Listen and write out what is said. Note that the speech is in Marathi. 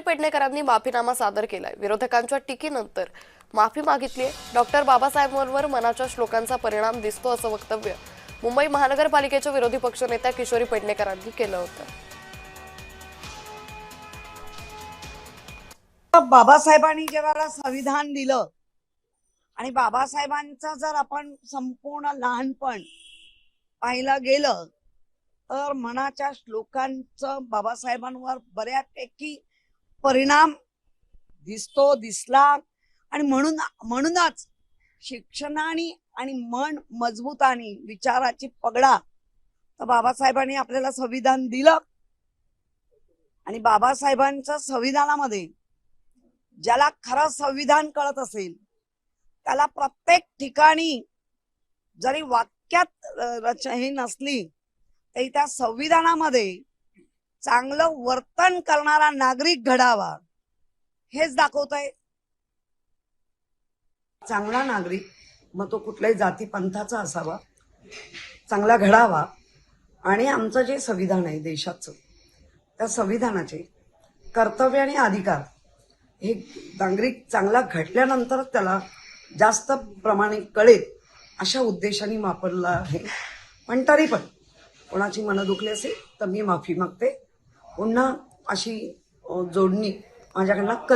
पेडणेकरांनी माफीनामा सादर केलाय। विरोधकांच्या टीकेनंतर माफी मागितली। डॉक्टर बाबासाहेबांवर मनाच्या श्लोकांचा परिणाम दिसतो असं वक्तव्य मुंबई महानगरपालिकेच्या विरोधी पक्षनेत्या किशोरी पेडणेकरांनी केलं होतं। बाबासाहेबांनी जेव्हा संविधान दिलं आणि बाबासाहेबांचं जर आपण संपूर्ण लहानपण पाहिलं गेलं तर मनाच्या श्लोकांचं बाबासाहेबांवर बऱ्यापैकी परिणाम दिसला आणि म्हणूनच शिक्षणाने आणि मन मजबूताने विचाराची पगडा तर बाबासाहेबांनी आपल्याला संविधान दिलं आणि बाबासाहेबांच्या संविधानामध्ये ज्याला खरं संविधान कळत असेल त्याला प्रत्येक ठिकाणी जरी वाक्यात हे नसली तरी त्या संविधानामध्ये चांगलं वर्तन करणारा नागरिक घडावा हेच दाखवतंय। चांगला नागरिक मग तो कुठल्याही जाती पंथाचा असावा, चांगला घडावा आणि आमचं जे संविधान आहे देशाचं त्या संविधानाचे कर्तव्य आणि अधिकार हे नागरिक चांगला घडल्यानंतर त्याला जास्त प्रमाणे कळेल अशा उद्देशाने वापरला आहे। पण तरी पण कोणाची मनं दुखली असेल तर मी माफी मागते। पुन्हा अशी जोडणी माझ्याकडनं